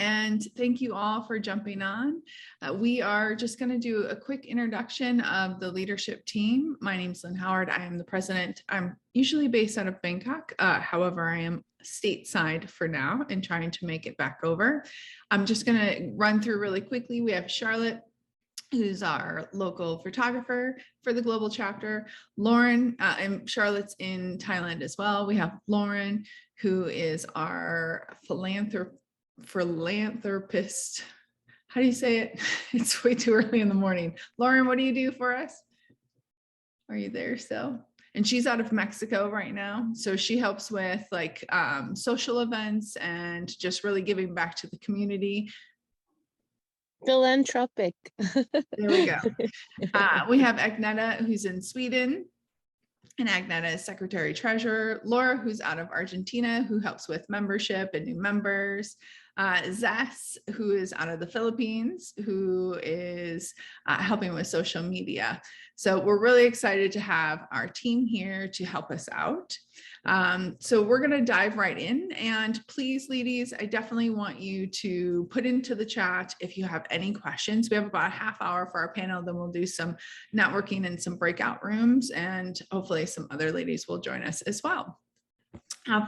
and thank you all for jumping on. We are just going to do a quick introduction of the leadership team. My name is Lynn Howard. I am the president. I'm usually based out of Bangkok. However, I am stateside for now and trying to make it back over. I'm just going to run through really quickly. We have Charlotte, who's our local photographer for the global chapter. Lauren, and Charlotte's in Thailand as well. We have Lauren, who is our philanthropist. How do you say it? It's way too early in the morning. Lauren, what do you do for us? Are you there still? And she's out of Mexico right now. So she helps with like social events and just really giving back to the community. Philanthropic. There we go. We have Agneta, who's in Sweden, and Agneta is secretary treasurer. Laura, who's out of Argentina, who helps with membership and new members. Zess, who is out of the Philippines, who is helping with social media. So we're really excited to have our team here to help us out. So we're going to dive right in, and please, ladies, I definitely want you to put into the chat if you have any questions. We have about a half hour for our panel, then we'll do some networking in some breakout rooms, and hopefully some other ladies will join us as well.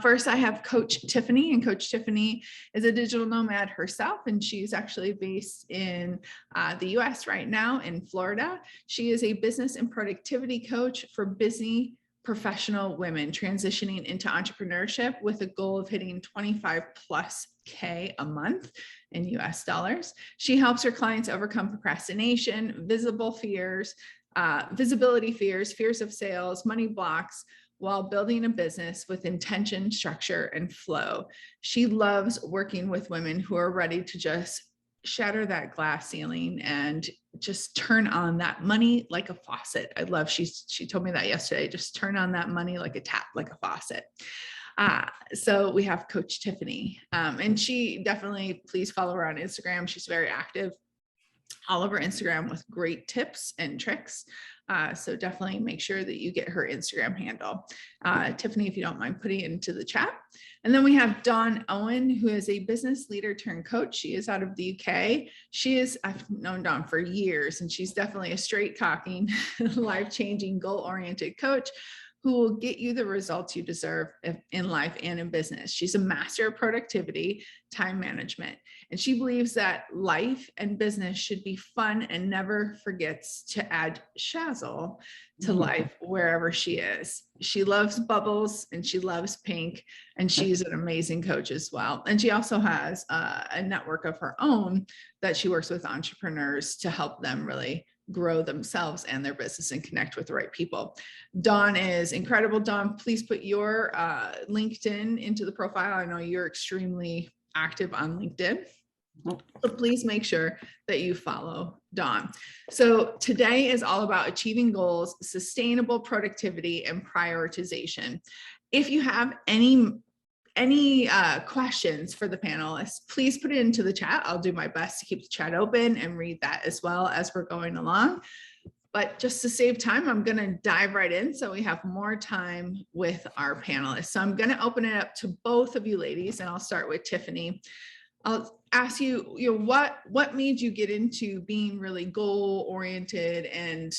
First, I have Coach Tiffany, and Coach Tiffany is a digital nomad herself, and she's actually based in the US right now in Florida. She is a business and productivity coach for busy professional women transitioning into entrepreneurship with a goal of hitting 25+K a month in US dollars. She helps her clients overcome procrastination, visibility fears, fears of sales, money blocks, while building a business with intention, structure, and flow. She loves working with women who are ready to just shatter that glass ceiling and just turn on that money like a faucet. I love, she told me that yesterday, just turn on that money like a tap, like a faucet. So we have Coach Tiffany, and she definitely, please follow her on Instagram. She's very active all over Instagram with great tips and tricks. So definitely make sure that you get her Instagram handle. Tiffany, if you don't mind putting it into the chat. And then we have Dawn Owen, who is a business leader turned coach. She is out of the UK. I've known Dawn for years, and she's definitely a straight talking, life-changing, goal-oriented coach who will get you the results you deserve in life and in business. She's a master of productivity, time management, and she believes that life and business should be fun and never forgets to add shazzle to life wherever she is. She loves bubbles and she loves pink, and she's an amazing coach as well. And she also has a network of her own that she works with entrepreneurs to help them really grow themselves and their business and connect with the right people. Dawn is incredible. Dawn, please put your LinkedIn into the profile. I know you're extremely active on LinkedIn, so please make sure that you follow Dawn. So today is all about achieving goals, sustainable productivity, and prioritization. If you have any questions for the panelists, please put it into the chat. I'll do my best to keep the chat open and read that as well as we're going along. But just to save time, I'm going to dive right in so we have more time with our panelists. So I'm going to open it up to both of you ladies, and I'll start with Tiffany. I'll ask you, what made you get into being really goal-oriented and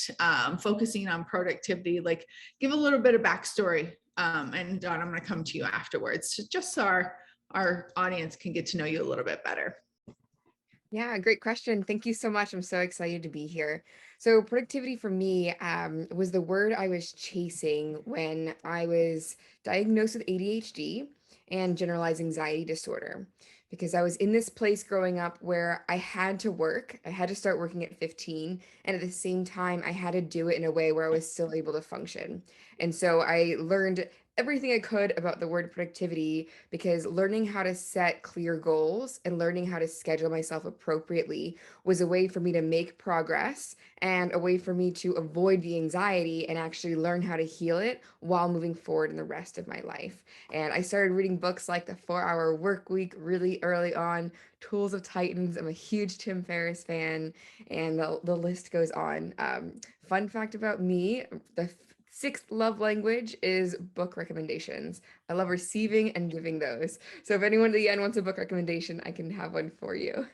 focusing on productivity? Like, give a little bit of backstory. And Dawn, I'm going to come to you afterwards, just so our audience can get to know you a little bit better. Yeah, great question. Thank you so much. I'm so excited to be here. So productivity for me was the word I was chasing when I was diagnosed with ADHD and generalized anxiety disorder, because I was in this place growing up where I had to work. I had to start working at 15. And at the same time, I had to do it in a way where I was still able to function. And so I learned everything I could about the word productivity, because learning how to set clear goals and learning how to schedule myself appropriately was a way for me to make progress and a way for me to avoid the anxiety and actually learn how to heal it while moving forward in the rest of my life. And I started reading books like The 4-Hour Workweek really early on, Tools of Titans. I'm a huge Tim Ferriss fan, and the list goes on. Fun fact about me, the Sixth love language is book recommendations. I love receiving and giving those. So if anyone at the end wants a book recommendation, I can have one for you.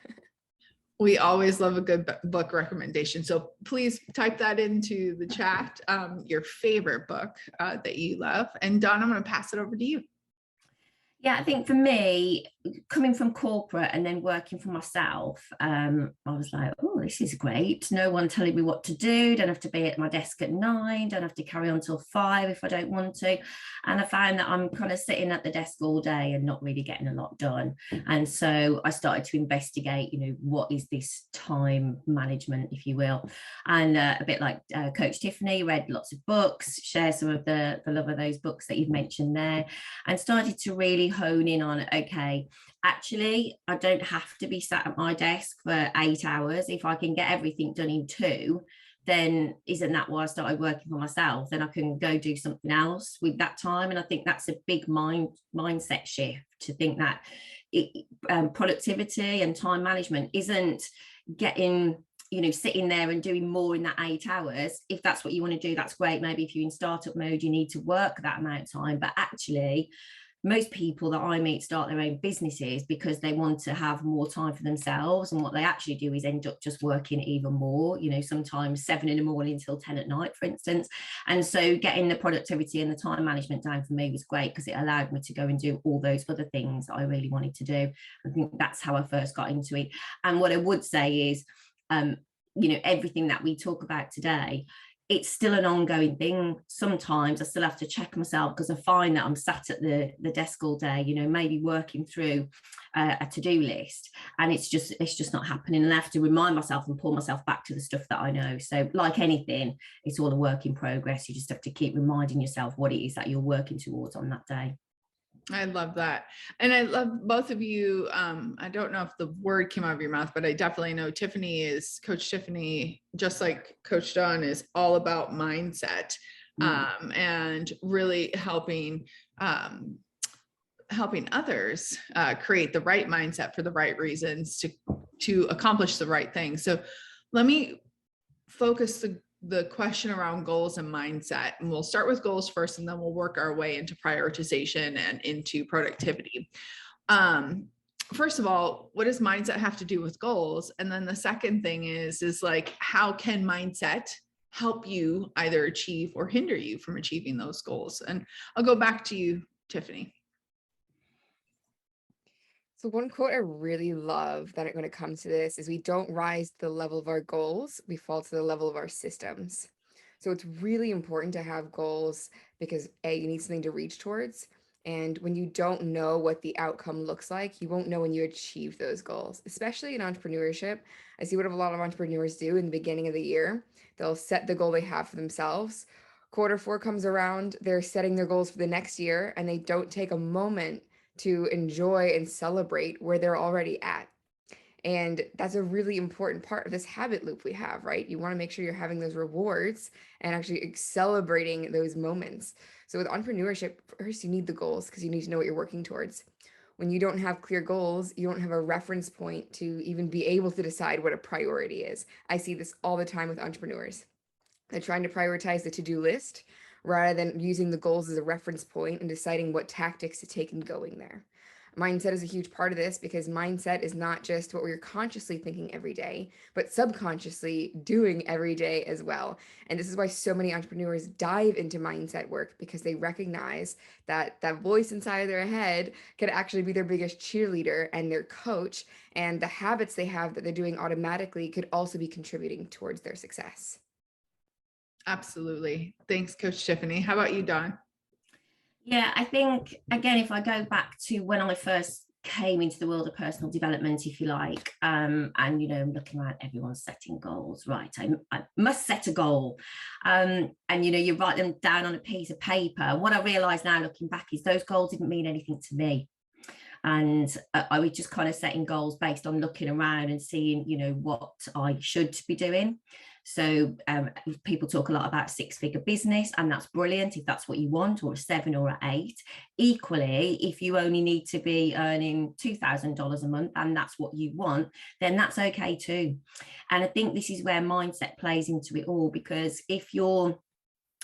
We always love a good book recommendation. So please type that into the chat, your favorite book that you love. And Dawn, I'm going to pass it over to you. Yeah, I think for me, coming from corporate and then working for myself, I was like, oh, this is great. No one telling me what to do. Don't have to be at my desk at 9. Don't have to carry on till 5 if I don't want to. And I found that I'm kind of sitting at the desk all day and not really getting a lot done. And so I started to investigate, what is this time management, if you will. And a bit like Coach Tiffany, read lots of books, share some of the love of those books that you've mentioned there, and started to really hone in on, okay, actually, I don't have to be sat at my desk for 8 hours. If I can get everything done in 2, then isn't that why I started working for myself? Then I can go do something else with that time. And I think that's a big mindset shift, to think that productivity and time management isn't getting, sitting there and doing more in that 8 hours. If that's what you want to do, that's great. Maybe if you're in startup mode, you need to work that amount of time. But actually, most people that I meet start their own businesses because they want to have more time for themselves. And what they actually do is end up just working even more, sometimes 7 in the morning till 10 at night, for instance. And so getting the productivity and the time management down for me was great, because it allowed me to go and do all those other things that I really wanted to do. I think that's how I first got into it. And what I would say is, everything that we talk about today, it's still an ongoing thing. Sometimes I still have to check myself, because I find that I'm sat at the desk all day, maybe working through a to-do list, and it's just not happening. And I have to remind myself and pull myself back to the stuff that I know. So like anything, it's all a work in progress. You just have to keep reminding yourself what it is that you're working towards on that day. I love that. And I love both of you. I don't know if the word came out of your mouth, but I definitely know Coach Tiffany, just like Coach Dawn, is all about mindset, and really helping others create the right mindset for the right reasons to accomplish the right thing. So let me focus the question around goals and mindset. And we'll start with goals first, and then we'll work our way into prioritization and into productivity. First of all, what does mindset have to do with goals? And then the second thing is like, how can mindset help you either achieve or hinder you from achieving those goals? And I'll go back to you, Tiffany. So one quote I really love that when it comes to this is, we don't rise to the level of our goals, we fall to the level of our systems. So it's really important to have goals, because you need something to reach towards. And when you don't know what the outcome looks like, you won't know when you achieve those goals, especially in entrepreneurship. I see what a lot of entrepreneurs do in the beginning of the year. They'll set the goal they have for themselves. Quarter 4 comes around, they're setting their goals for the next year, and they don't take a moment to enjoy and celebrate where they're already at. And that's a really important part of this habit loop we have, right? You want to make sure you're having those rewards and actually celebrating those moments. So with entrepreneurship, first you need the goals, because you need to know what you're working towards. When you don't have clear goals, you don't have a reference point to even be able to decide what a priority is. I see this all the time with entrepreneurs. They're trying to prioritize the to-do list rather than using the goals as a reference point and deciding what tactics to take and going there. Mindset is a huge part of this, because mindset is not just what we're consciously thinking every day, but subconsciously doing every day as well. And this is why so many entrepreneurs dive into mindset work, because they recognize that that voice inside of their head could actually be their biggest cheerleader and their coach, and the habits they have that they're doing automatically could also be contributing towards their success. Absolutely. Thanks, Coach Tiffany. How about you, Dawn? Yeah, I think, again, if I go back to when I first came into the world of personal development, if you like, and looking at everyone's setting goals, right? I must set a goal, and you write them down on a piece of paper. What I realize now, looking back, is those goals didn't mean anything to me. And I was just kind of setting goals based on looking around and seeing, what I should be doing. So people talk a lot about 6-figure business, and that's brilliant if that's what you want, or a 7 or an 8. Equally, if you only need to be earning $2,000 a month and that's what you want, then that's okay too. And I think this is where mindset plays into it all, because if you're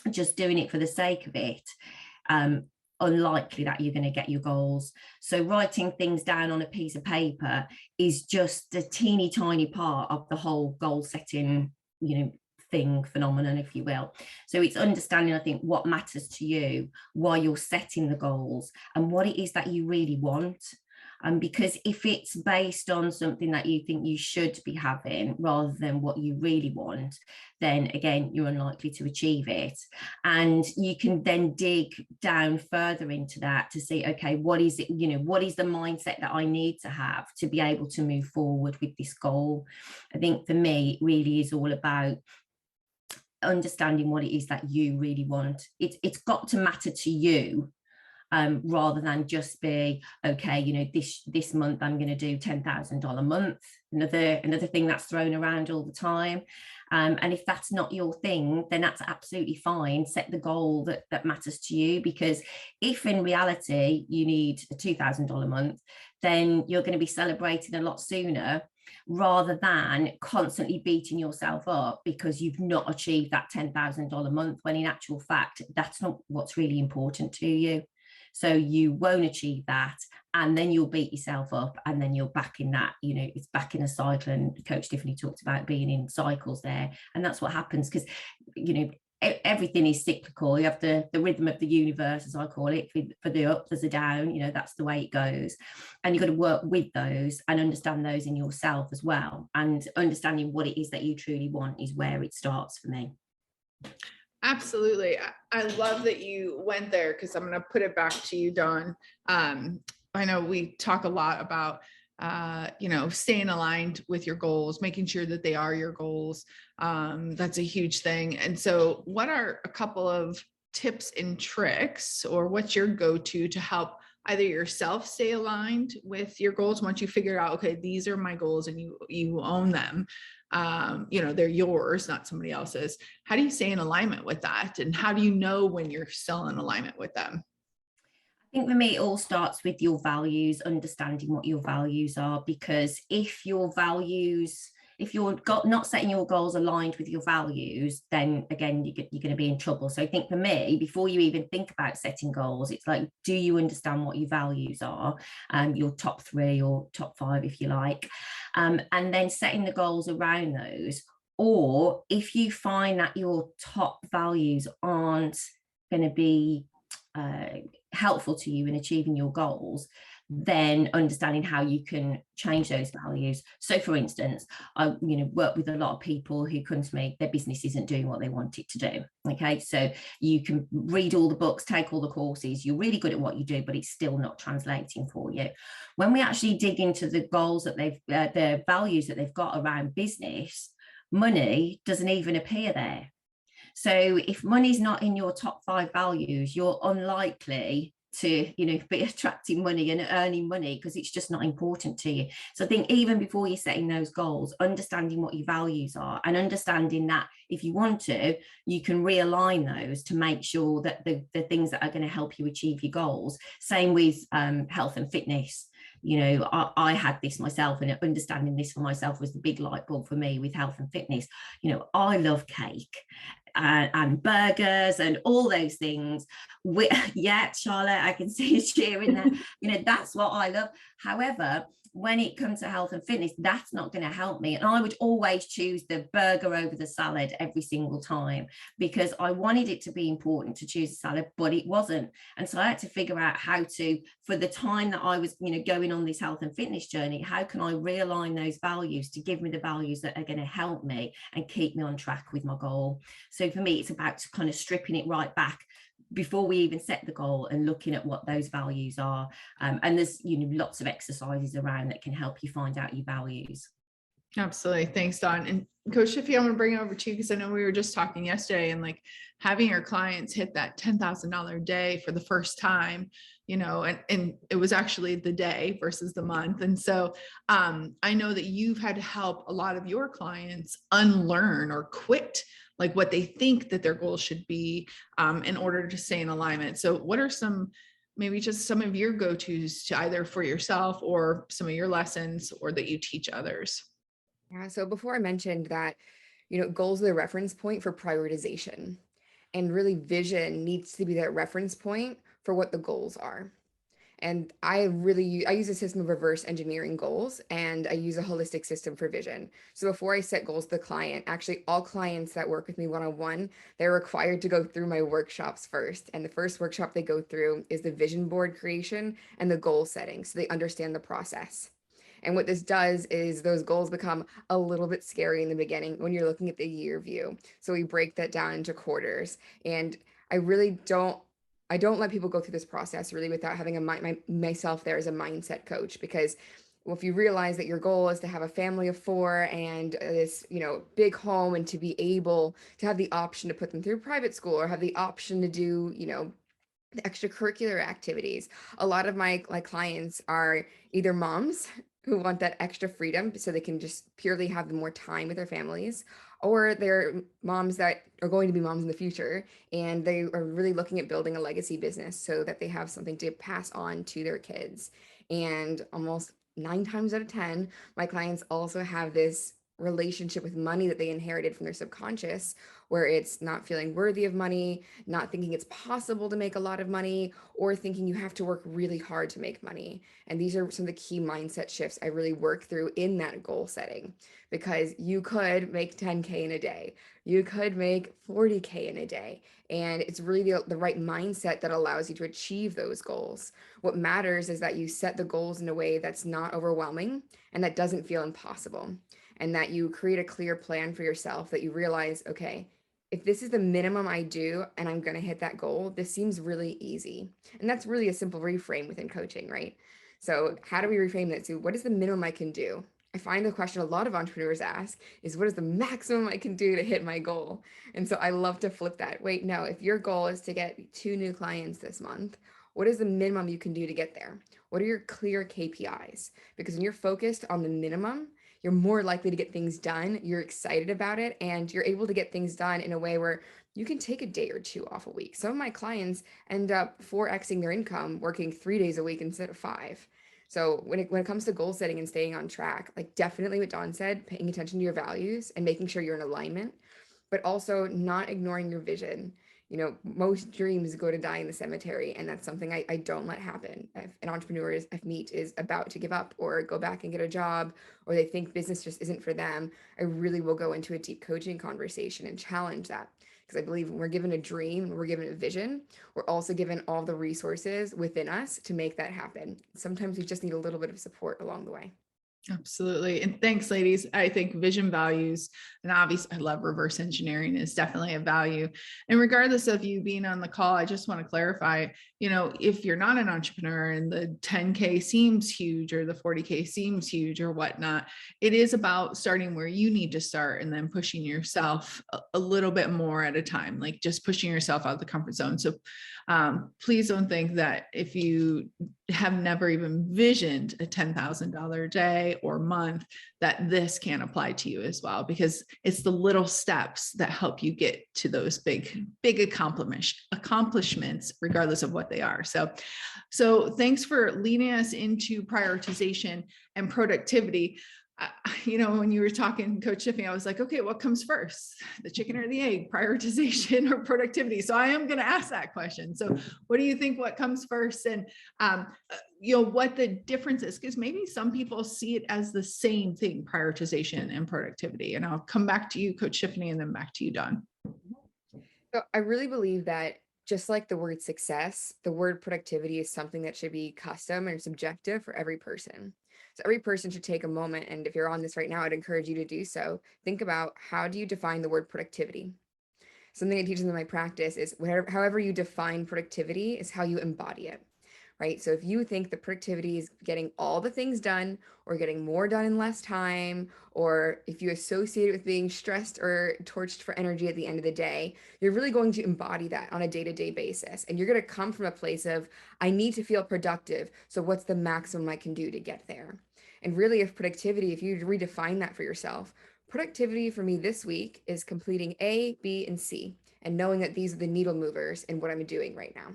just doing it for the sake of it, um, unlikely that you're going to get your goals. So writing things down on a piece of paper is just a teeny tiny part of the whole goal setting, phenomenon, if you will. So it's understanding, I think, what matters to you, why you're setting the goals, and what it is that you really want. Because if it's based on something that you think you should be having rather than what you really want, then again, you're unlikely to achieve it. And you can then dig down further into that to see, okay, what is it, what is the mindset that I need to have to be able to move forward with this goal? I think for me, it really is all about understanding what it is that you really want. It's got to matter to you, rather than just be, okay, this month I'm going to do $10,000 a month, another thing that's thrown around all the time. And if that's not your thing, then that's absolutely fine. Set the goal that matters to you, because if in reality you need a $2,000 a month, then you're going to be celebrating a lot sooner, rather than constantly beating yourself up because you've not achieved that $10,000 a month, when in actual fact, that's not what's really important to you. So you won't achieve that, and then you'll beat yourself up, and then you're back in that, it's back in a cycle. And Coach Tiffany talked about being in cycles there, and that's what happens, because everything is cyclical. You have the rhythm of the universe, as I call it. For the up, there's a down, that's the way it goes, and you've got to work with those and understand those in yourself as well. And understanding what it is that you truly want is where it starts for me. Absolutely. I love that you went there, because I'm going to put it back to you, Dawn. I know we talk a lot about, staying aligned with your goals, making sure that they are your goals. That's a huge thing. And so what are a couple of tips and tricks, or what's your go-to to help either yourself stay aligned with your goals once you figure out, okay, these are my goals, and you own them? They're yours, not somebody else's. How do you stay in alignment with that? And how do you know when you're still in alignment with them? I think for me, it all starts with your values, understanding what your values are, because if you're not setting your goals aligned with your values, then again, you're going to be in trouble. So I think for me, before you even think about setting goals, it's like, do you understand what your values are? Your top 3 or top 5, if you like, and then setting the goals around those. Or if you find that your top values aren't going to be helpful to you in achieving your goals, then understanding how you can change those values. So for instance, I work with a lot of people who come to me, their business isn't doing what they want it to do. Okay, so you can read all the books, take all the courses, you're really good at what you do, but it's still not translating for you. When we actually dig into the goals that the values that they've got around business, money doesn't even appear there. So if money's not in your top 5 values, you're unlikely to be attracting money and earning money, because it's just not important to you. So I think even before you're setting those goals, understanding what your values are, and understanding that if you want to, you can realign those to make sure that the things that are going to help you achieve your goals. Same with health and fitness. I had this myself, and understanding this for myself was the big light bulb for me with health and fitness. I love cake and burgers and all those things. Yeah, Charlotte, I can see you cheering there. That's what I love. However, when it comes to health and fitness, that's not going to help me. And I would always choose the burger over the salad every single time, because I wanted it to be important to choose a salad, but it wasn't. And so I had to figure out how to, for the time that I was, going on this health and fitness journey, how can I realign those values to give me the values that are going to help me and keep me on track with my goal. So for me, it's about kind of stripping it right back before we even set the goal and looking at what those values are. And there's lots of exercises around that can help you find out your values. Absolutely. Thanks, Dawn. And Coach Tiffany, I'm going to bring it over to you, because I know we were just talking yesterday, and like having your clients hit that $10,000 day for the first time, and it was actually the day versus the month. And so I know that you've had to help a lot of your clients unlearn or quit like what they think that their goals should be in order to stay in alignment. So what are maybe just some of your go-tos to either for yourself or some of your lessons, or that you teach others? Yeah, so before I mentioned that, goals are the reference point for prioritization. And really vision needs to be that reference point for what the goals are. And I use a system of reverse engineering goals, and I use a holistic system for vision. So before I set goals with the client, actually all clients that work with me one-on-one, they're required to go through my workshops first. And the first workshop they go through is the vision board creation and the goal setting. So they understand the process. And what this does is those goals become a little bit scary in the beginning when you're looking at the year view. So we break that down into quarters. And I really don't let people go through this process really without having myself there as a mindset coach, because well, if you realize that your goal is to have a family of 4 and this, big home, and to be able to have the option to put them through private school or have the option to do, the extracurricular activities. A lot of my clients are either moms who want that extra freedom so they can just purely have more time with their families, or they're moms that are going to be moms in the future and they are really looking at building a legacy business so that they have something to pass on to their kids. And almost 9 times out of 10, my clients also have this relationship with money that they inherited from their subconscious, where it's not feeling worthy of money, not thinking it's possible to make a lot of money, or thinking you have to work really hard to make money. And these are some of the key mindset shifts I really work through in that goal setting, because you could make 10K in a day, you could make 40K in a day, and it's really the right mindset that allows you to achieve those goals. What matters is that you set the goals in a way that's not overwhelming and that doesn't feel impossible, and that you create a clear plan for yourself, that you realize, okay, if this is the minimum I do and I'm going to hit that goal, this seems really easy. And that's really a simple reframe within coaching, right? So how do we reframe that to what is the minimum I can do? I find the question a lot of entrepreneurs ask is, what is the maximum I can do to hit my goal? And so I love to flip that. Wait, no, if your goal is to get 2 new clients this month, what is the minimum you can do to get there? What are your clear KPIs? Because when you're focused on the minimum, you're more likely to get things done, you're excited about it, and you're able to get things done in a way where you can take a day or 2 off a week. Some of my clients end up 4xing their income working 3 days a week instead of 5. So when it comes to goal setting and staying on track, like definitely what Dawn said, paying attention to your values and making sure you're in alignment, but also not ignoring your vision. Most dreams go to die in the cemetery, and that's something I don't let happen. If an entrepreneur I meet is about to give up or go back and get a job, or they think business just isn't for them, I really will go into a deep coaching conversation and challenge that. Because I believe when we're given a dream and we're given a vision, we're also given all the resources within us to make that happen. Sometimes we just need a little bit of support along the way. Absolutely. And thanks, ladies. I think vision, values, and obviously I love reverse engineering is definitely a value. And regardless of you being on the call, I just want to clarify, if you're not an entrepreneur and the 10K seems huge or the 40K seems huge or whatnot, it is about starting where you need to start and then pushing yourself a little bit more at a time, like just pushing yourself out of the comfort zone. So please don't think that if you have never even visioned a $10,000 a day or month, that this can apply to you as well, because it's the little steps that help you get to those big accomplishments, regardless of what they are. So thanks for leading us into prioritization and productivity. When you were talking, Coach Tiffany, I was like, okay, what comes first, the chicken or the egg, prioritization or productivity? So I am going to ask that question. So what do you think, what comes first? And, what the difference is, because maybe some people see it as the same thing, prioritization and productivity. And I'll come back to you, Coach Tiffany, and then back to you, Dawn. So I really believe that just like the word success, the word productivity is something that should be custom and subjective for every person. So every person should take a moment, and if you're on this right now, I'd encourage you to do so. Think about, how do you define the word productivity? Something I teach them in my practice is however you define productivity is how you embody it, right? So if you think that productivity is getting all the things done or getting more done in less time, or if you associate it with being stressed or torched for energy at the end of the day, you're really going to embody that on a day-to-day basis. And you're going to come from a place of, I need to feel productive. So what's the maximum I can do to get there? And really, if you redefine that for yourself, productivity for me this week is completing A, B, and C, and knowing that these are the needle movers in what I'm doing right now.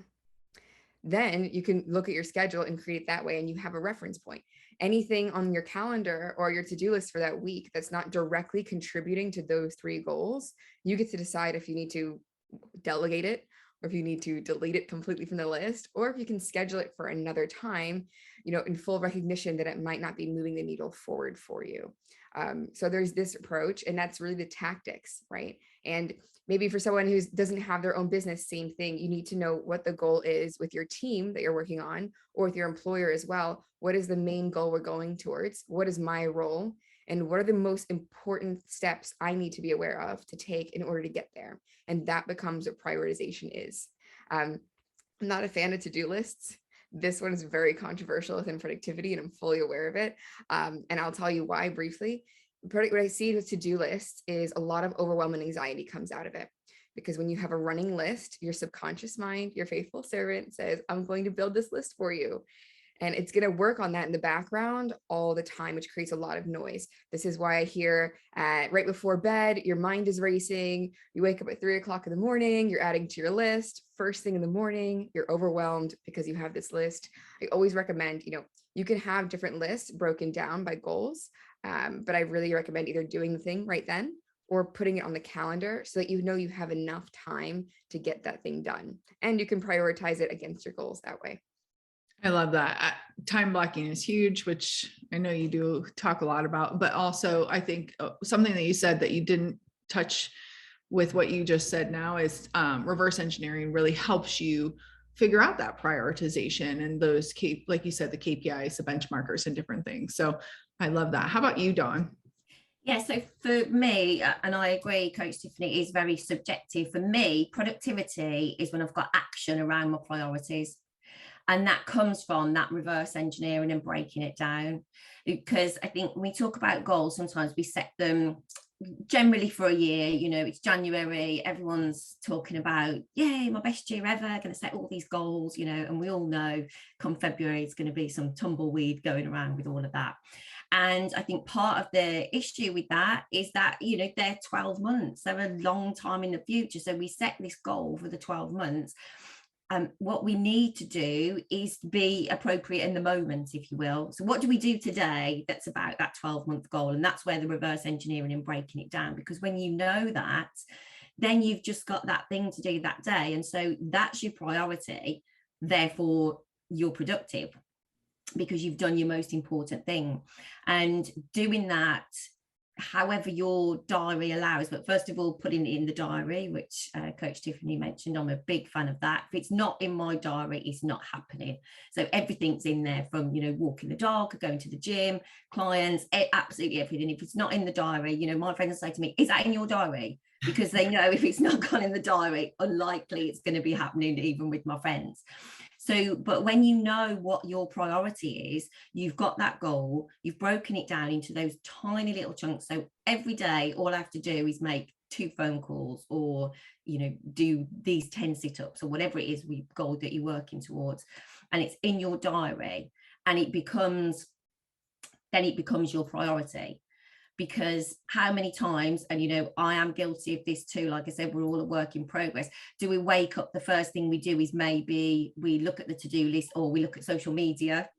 Then you can look at your schedule and create it that way, and you have a reference point. Anything on your calendar or your to-do list for that week that's not directly contributing to those 3 goals, you get to decide if you need to delegate it, or if you need to delete it completely from the list, or if you can schedule it for another time, in full recognition that it might not be moving the needle forward for you. So there's this approach, and that's really the tactics, right? And maybe for someone who doesn't have their own business, same thing. You need to know what the goal is with your team that you're working on, or with your employer as well. What is the main goal we're going towards? What is my role? And what are the most important steps I need to be aware of to take in order to get there? And that becomes what prioritization is. I'm not a fan of to-do lists. This one is very controversial within productivity, and I'm fully aware of it. And I'll tell you why briefly. What I see with to-do lists is a lot of overwhelming anxiety comes out of it. Because when you have a running list, your subconscious mind, your faithful servant says, I'm going to build this list for you. And it's going to work on that in the background all the time, which creates a lot of noise. This is why I hear right before bed, your mind is racing. You wake up at 3 o'clock in the morning, you're adding to your list. First thing in the morning, you're overwhelmed because you have this list. I always recommend, you can have different lists broken down by goals, but I really recommend either doing the thing right then or putting it on the calendar so that you have enough time to get that thing done. And you can prioritize it against your goals that way. I love that. Time blocking is huge, which I know you do talk a lot about, but also I think something that you said that you didn't touch with what you just said now is reverse engineering really helps you figure out that prioritization and those, like you said, the KPIs, the benchmarkers and different things. So I love that. How about you, Dawn? Yeah, so for me, and I agree, Coach Tiffany, is very subjective. For me, productivity is when I've got action around my priorities. And that comes from that reverse engineering and breaking it down. Because I think when we talk about goals, sometimes we set them generally for a year. It's January, everyone's talking about, yay, my best year ever, going to set all these goals, and we all know come February, it's going to be some tumbleweed going around with all of that. And I think part of the issue with that is that, they're 12 months, they're a long time in the future. So we set this goal for the 12 months. What we need to do is be appropriate in the moment, if you will. So what do we do today that's about that 12-month goal? And that's where the reverse engineering and breaking it down, because when you know that, then you've just got that thing to do that day. And so that's your priority. Therefore, you're productive because you've done your most important thing. And doing that however your diary allows, but first of all, putting it in the diary, which Coach Tiffany mentioned. I'm a big fan of that. If it's not in my diary, it's not happening. So everything's in there, from walking the dog, going to the gym, clients, absolutely everything. If it's not in the diary, my friends say to me, is that in your diary? Because they know if it's not gone in the diary, unlikely it's going to be happening even with my friends. So, but when you know what your priority is, you've got that goal, you've broken it down into those tiny little chunks. So every day, all I have to do is make 2 phone calls, or, do these 10 sit-ups, or whatever it is goal that you're working towards. And it's in your diary, and it becomes your priority. Because how many times, and I am guilty of this too, like I said, we're all a work in progress. Do we wake up, the first thing we do is maybe we look at the to-do list, or we look at social media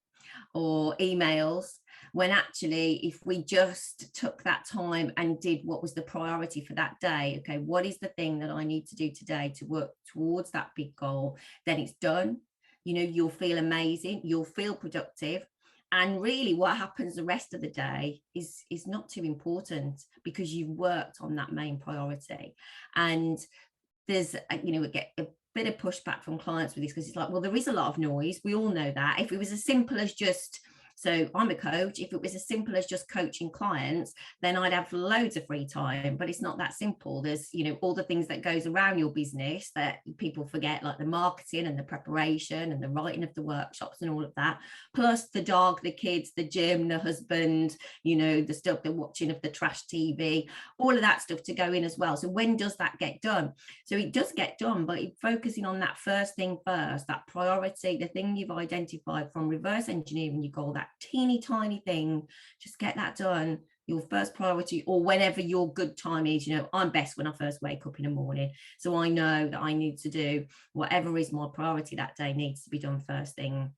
or emails, when actually if we just took that time and did what was the priority for that day, okay, what is the thing that I need to do today to work towards that big goal, then it's done. You'll feel amazing, you'll feel productive. And really what happens the rest of the day is not too important, because you've worked on that main priority. And there's, we get a bit of pushback from clients with this, because it's like, well, there is a lot of noise. We all know that. If it was as simple as just, so I'm a coach, if it was as simple as just coaching clients, then I'd have loads of free time. But it's not that simple. There's, all the things that goes around your business that people forget, like the marketing and the preparation and the writing of the workshops and all of that, plus the dog, the kids, the gym, the husband, the stuff, the watching of the trash TV, all of that stuff to go in as well. So when does that get done? So it does get done, but focusing on that first thing first, that priority, the thing you've identified, from reverse engineering your goal, that teeny tiny thing, just get that done, your first priority, or whenever your good time is. I'm best when I first wake up in the morning, so I know that I need to do whatever is my priority that day needs to be done first thing.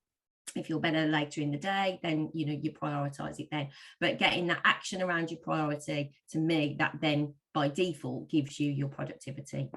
If you're better later in the day, then you prioritize it then. But getting that action around your priority, to me, that then by default gives you your productivity.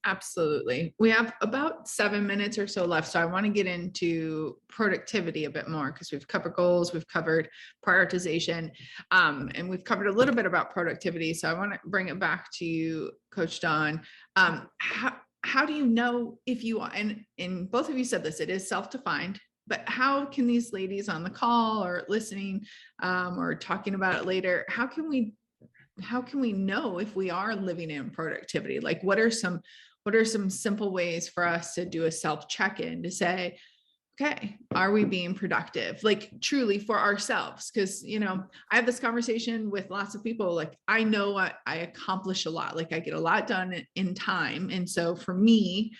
Absolutely. We have about 7 minutes or so left. So I want to get into productivity a bit more because we've covered goals, we've covered prioritization, and we've covered a little bit about productivity. So I want to bring it back to you, Coach Dawn. How do you know if you are, and both of you said this, it is self-defined, but how can these ladies on the call or listening or talking about it later, how can we know if we are living in productivity? Like what are some simple ways for us to do a self check-in to say, okay, are we being productive? Like truly for ourselves. Cause I have this conversation with lots of people. Like I know I accomplish a lot, like I get a lot done in time. And so for me,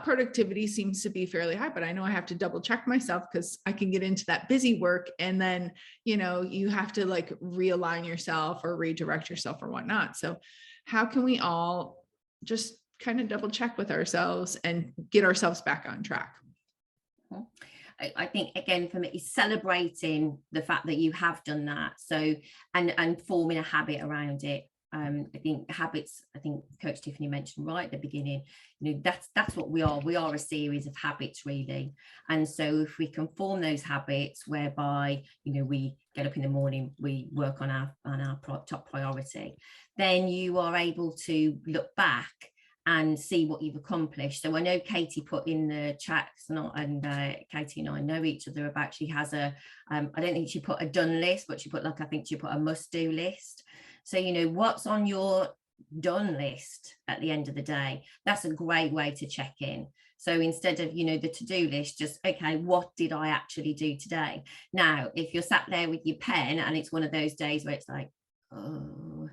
productivity seems to be fairly high, but I know I have to double check myself because I can get into that busy work. And then, you have to like realign yourself or redirect yourself or whatnot. So how can we all just kind of double check with ourselves and get ourselves back on track? I think again for me is celebrating the fact that you have done that. So and forming a habit around it. I think habits, I think Coach Tiffany mentioned right at the beginning, that's what we are. We are a series of habits really. And so if we can form those habits whereby, we get up in the morning, we work on our top priority, then you are able to look back and see what you've accomplished. So I know Katie put in the chats, and Katie and I know each other about, she has I don't think she put a done list, but she put I think she put a must do list. So, what's on your done list at the end of the day? That's a great way to check in. So instead of, the to-do list, just, okay, what did I actually do today? Now, if you're sat there with your pen and it's one of those days where it's like, oh,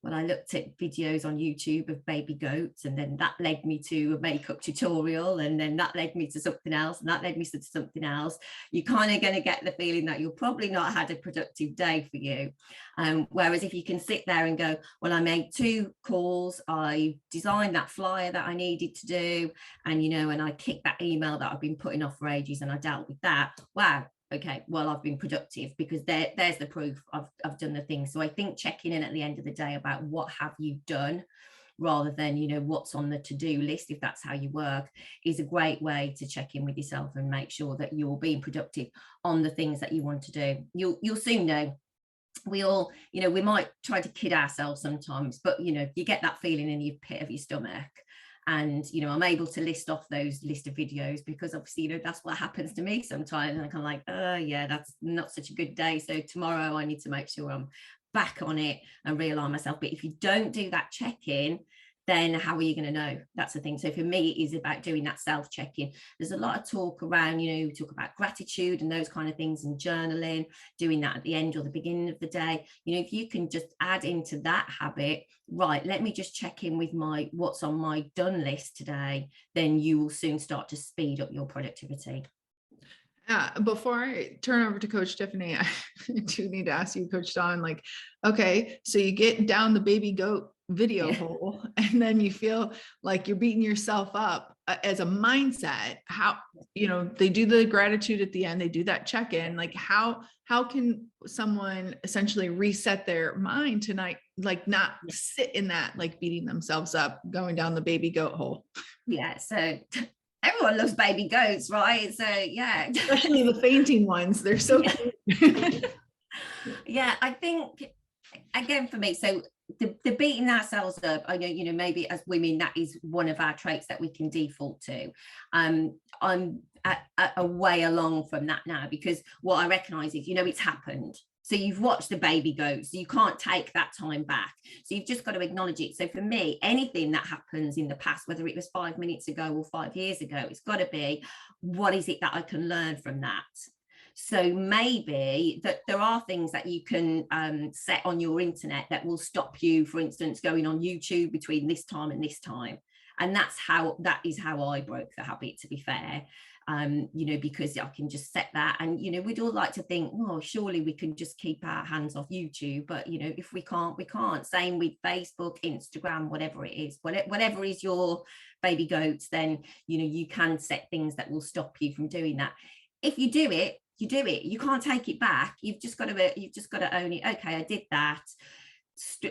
well, I looked at videos on YouTube of baby goats, and then that led me to a makeup tutorial, and then that led me to something else, and that led me to something else. You're kind of going to get the feeling that you'll probably not had a productive day for you. Whereas if you can sit there and go, well, I made 2 calls, I designed that flyer that I needed to do, and, and I kicked that email that I've been putting off for ages, and I dealt with that. Wow. Okay, well, I've been productive because there's the proof I've done the thing. So I think checking in at the end of the day about what have you done rather than, what's on the to-do list, if that's how you work, is a great way to check in with yourself and make sure that you're being productive on the things that you want to do. You'll soon know. We all, we might try to kid ourselves sometimes, but, you get that feeling in your pit of your stomach. And, I'm able to list off those list of videos because obviously, that's what happens to me sometimes. And I'm kind of like, yeah, that's not such a good day. So tomorrow I need to make sure I'm back on it and realign myself. But if you don't do that check-in, then how are you going to know? That's the thing. So for me, it is about doing that self-check-in. There's a lot of talk around, we talk about gratitude and those kind of things and journaling, doing that at the end or the beginning of the day. If you can just add into that habit, right, let me just check in with what's on my done list today, then you will soon start to speed up your productivity. Before I turn over to Coach Tiffany, I do need to ask you, Coach Dawn, like, okay, so you get down the baby goat video hole and then you feel like you're beating yourself up as a mindset. How, they do the gratitude at the end, they do that check-in, like how can someone essentially reset their mind tonight, like not sit in that, like beating themselves up, going down the baby goat hole? Yeah. So everyone loves baby goats, right? So yeah. Especially the fainting ones. They're so cute. Yeah, I think, again, for me, so the beating ourselves up, I know, maybe as women, that is one of our traits that we can default to. I'm a way along from that now, because what I recognize is, it's happened. So you've watched the baby goats, so you can't take that time back. So you've just got to acknowledge it. So for me, anything that happens in the past, whether it was 5 minutes ago or 5 years ago, it's got to be, what is it that I can learn from that? So maybe that there are things that you can set on your internet that will stop you, for instance, going on YouTube between this time and this time. And that is how I broke the habit, to be fair. Because I can just set that, and we'd all like to think, well, surely we can just keep our hands off YouTube, but if we can't, we can't. Same with Facebook, Instagram, whatever it is, whatever is your baby goats, then you can set things that will stop you from doing that. If you do it, you do it. You can't take it back. You've just got to own it. Okay, I did that.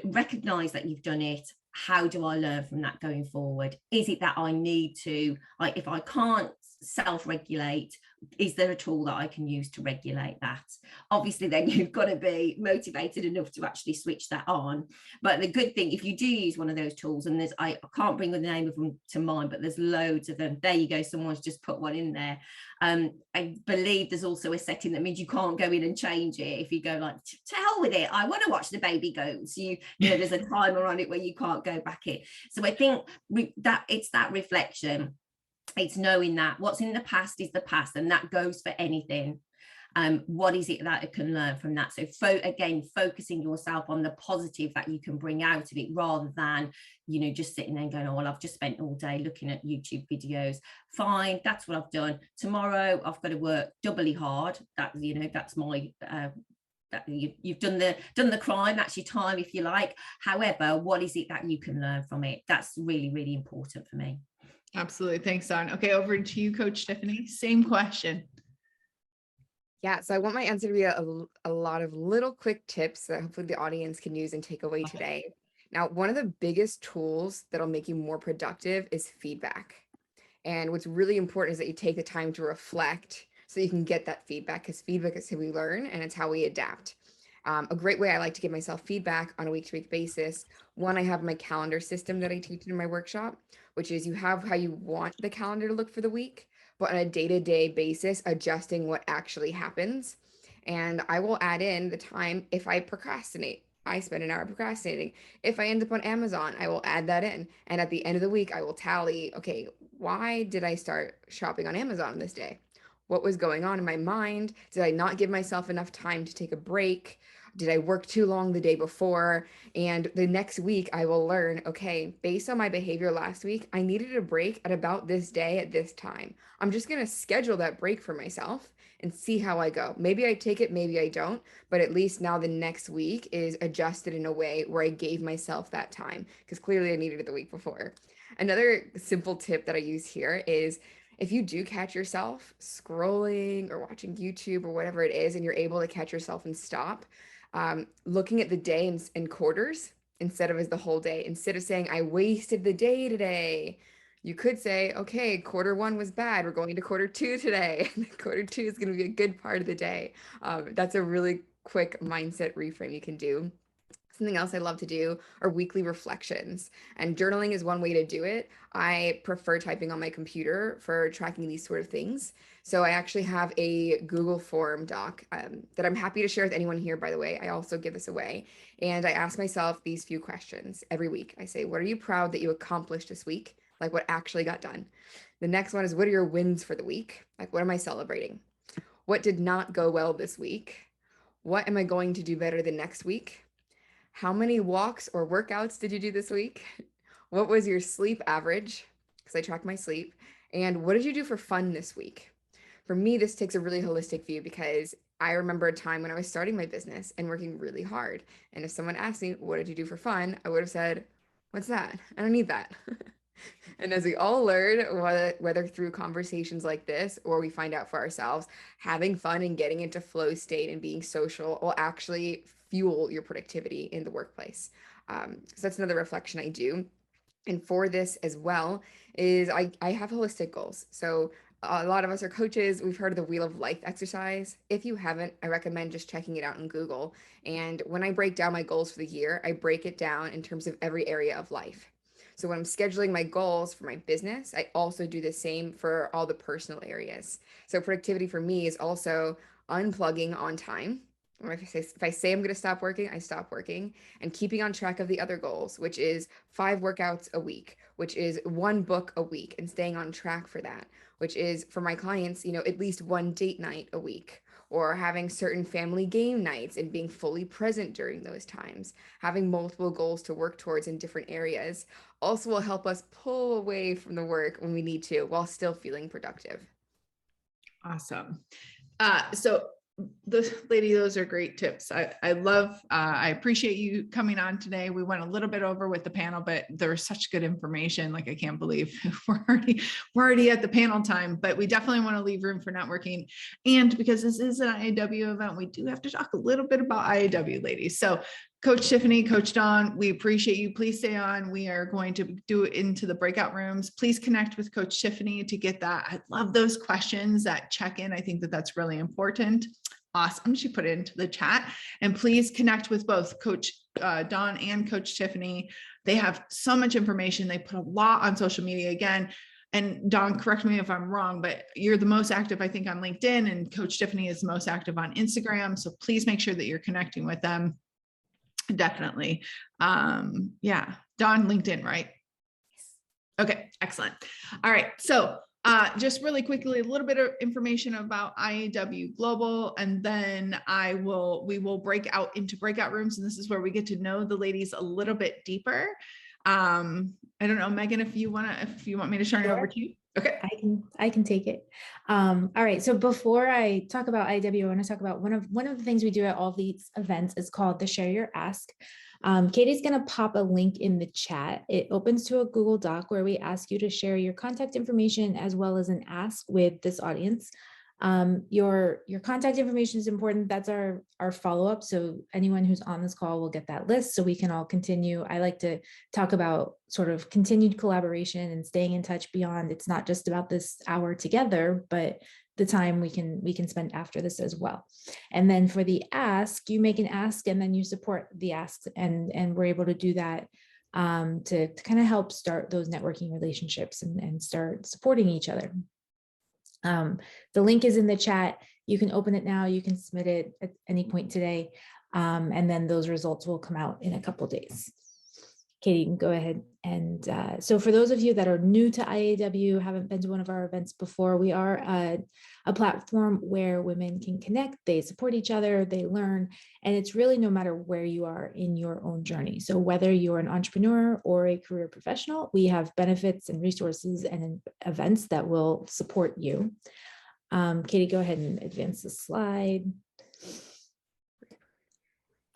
Recognize that you've done it. how do I learn from that going forward? Is it that I need to, like, if I can't self-regulate, is there a tool that I can use to regulate that? Obviously, then you've got to be motivated enough to actually switch that on. But the good thing, if you do use one of those tools, and I can't bring the name of them to mind, but there's loads of them. There you go, someone's just put one in there. I believe there's also a setting that means you can't go in and change it. If you go like, to hell with it, I want to watch the baby goats, you know, there's a timer on it where you can't go back in. So I think that it's that reflection. It's knowing that what's in the past is the past, and that goes for anything. What is it that I can learn from that? So again, focusing yourself on the positive that you can bring out of it, rather than, you know, just sitting there and going, oh, well, I've just spent all day looking at YouTube videos. Fine, that's what I've done. Tomorrow I've got to work doubly hard. That, you know, that's my you've done the crime, that's your time, if you like. However, what is it that you can learn from it? That's really, really important for me. Absolutely. Thanks, Dawn. Okay, over to you, Coach Tiffany. Same question. Yeah, so I want my answer to be a lot of little quick tips that hopefully the audience can use and take away today. Now, one of the biggest tools that'll make you more productive is feedback. And what's really important is that you take the time to reflect so you can get that feedback, because feedback is how we learn and it's how we adapt. A great way I like to give myself feedback on a week-to-week basis. One, I have my calendar system that I teach in my workshop, which is you have how you want the calendar to look for the week, but on a day-to-day basis, adjusting what actually happens. And I will add in the time if I procrastinate. I spend an hour procrastinating. If I end up on Amazon, I will add that in. And at the end of the week, I will tally, okay, why did I start shopping on Amazon this day? What was going on in my mind? Did I not give myself enough time to take a break? Did I work too long the day before? And the next week I will learn, okay, based on my behavior last week, I needed a break at about this day at this time. I'm just going to schedule that break for myself and see how I go. Maybe I take it, maybe I don't, but at least now the next week is adjusted in a way where I gave myself that time, because clearly I needed it the week before. Another simple tip that I use here is, if you do catch yourself scrolling or watching YouTube or whatever it is, and you're able to catch yourself and stop, looking at the day in quarters instead of as the whole day, instead of saying, I wasted the day today, you could say, okay, quarter one was bad. We're going into quarter two today. Quarter two is going to be a good part of the day. That's a really quick mindset reframe you can do. Something else I love to do are weekly reflections, and journaling is one way to do it. I prefer typing on my computer for tracking these sort of things. So I actually have a Google form doc that I'm happy to share with anyone here, by the way. I also give this away. And I ask myself these few questions every week. I say, what are you proud that you accomplished this week? Like, what actually got done? The next one is, what are your wins for the week? Like, what am I celebrating? What did not go well this week? What am I going to do better the next week? How many walks or workouts did you do this week? What was your sleep average? Because I track my sleep. And what did you do for fun this week? For me, this takes a really holistic view, because I remember a time when I was starting my business and working really hard. And if someone asked me, what did you do for fun? I would have said, what's that? I don't need that. And as we all learn, whether through conversations like this or we find out for ourselves, having fun and getting into flow state and being social will actually fuel your productivity in the workplace. So that's another reflection I do. And for this as well is I have holistic goals. So a lot of us are coaches. We've heard of the Wheel of Life exercise. If you haven't, I recommend just checking it out on Google. And when I break down my goals for the year, I break it down in terms of every area of life. So when I'm scheduling my goals for my business, I also do the same for all the personal areas. So productivity for me is also unplugging on time. If I say I'm going to stop working, I stop working, and keeping on track of the other goals, which is 5 workouts a week, which is 1 book a week, and staying on track for that, which is for my clients, at least 1 date night a week, or having certain family game nights and being fully present during those times. Having multiple goals to work towards in different areas also will help us pull away from the work when we need to, while still feeling productive. Awesome. So those are great tips. I appreciate you coming on today. We went a little bit over with the panel, but there was such good information. Like, I can't believe we're already at the panel time, but we definitely want to leave room for networking. And because this is an IAW event, we do have to talk a little bit about IAW, ladies. So Coach Tiffany, Coach Dawn, we appreciate you. Please stay on. We are going to do it into the breakout rooms. Please connect with Coach Tiffany to get that. I love those questions, that check-in. I think that that's really important. Awesome. She put it into the chat. And please connect with both Coach Dawn and Coach Tiffany. They have so much information. They put a lot on social media again. And Dawn, correct me if I'm wrong, but you're the most active, I think, on LinkedIn, and Coach Tiffany is most active on Instagram. So please make sure that you're connecting with them. Definitely. Yeah. Dawn, LinkedIn, right? Okay, excellent. All right. So just really quickly, a little bit of information about IAW Global, and then we will break out into breakout rooms. And this is where we get to know the ladies a little bit deeper. I don't know, Megan, if you want me to turn it over to you. Okay. I can take it. All right. So before I talk about IW, I want to talk about one of the things we do at all these events is called the Share Your Ask. Katie's going to pop a link in the chat. It opens to a Google Doc where we ask you to share your contact information as well as an ask with this audience. Your contact information is important. That's our follow-up. So anyone who's on this call will get that list so we can all continue. I like to talk about sort of continued collaboration and staying in touch beyond. It's not just about this hour together, but the time we can spend after this as well. And then for the ask, you make an ask and then you support the asks, and we're able to do that to kind of help start those networking relationships and start supporting each other. The link is in the chat. You can open it now. You can submit it at any point today. And then those results will come out in a couple of days. Katie, you can go ahead. And so for those of you that are new to IAW, haven't been to one of our events before, we are a platform where women can connect, they support each other, they learn, and it's really no matter where you are in your own journey. So whether you're an entrepreneur or a career professional, we have benefits and resources and events that will support you. Katie, go ahead and advance the slide.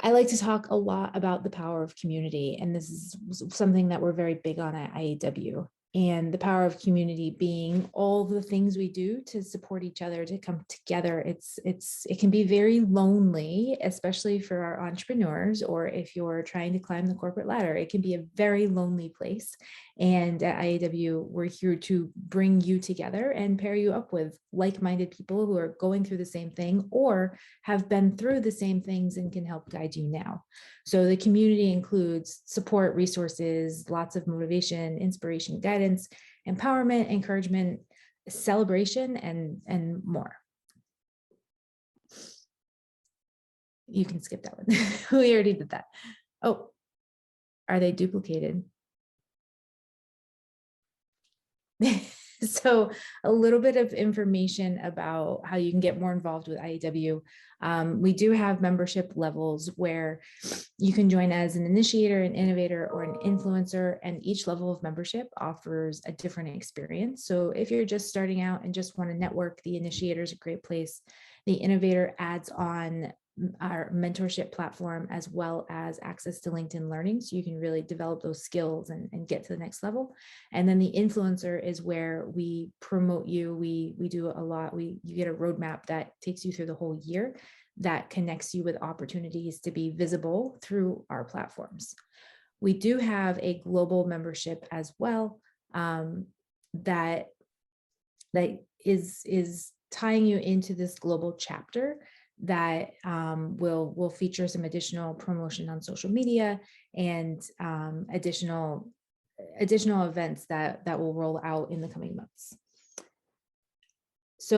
I like to talk a lot about the power of community, and this is something that we're very big on at IAW. And the power of community being all the things we do to support each other, to come together. It can be very lonely, especially for our entrepreneurs, or if you're trying to climb the corporate ladder, it can be a very lonely place. And at IAW, we're here to bring you together and pair you up with like-minded people who are going through the same thing or have been through the same things and can help guide you now. So the community includes support, resources, lots of motivation, inspiration, guidance, empowerment, encouragement, celebration, and more. You can skip that one. We already did that. Oh, are they duplicated? So a little bit of information about how you can get more involved with IAW. We do have membership levels where you can join as an initiator, an innovator, or an influencer, and each level of membership offers a different experience. So if you're just starting out and just want to network, the initiator is a great place. The innovator adds on our mentorship platform as well as access to LinkedIn Learning, so you can really develop those skills and get to the next level. And then the influencer is where we promote you. We do a lot. You get a roadmap that takes you through the whole year that connects you with opportunities to be visible through our platforms. We do have a global membership as well that is tying you into this global chapter that will feature some additional promotion on social media and additional events that will roll out in the coming months.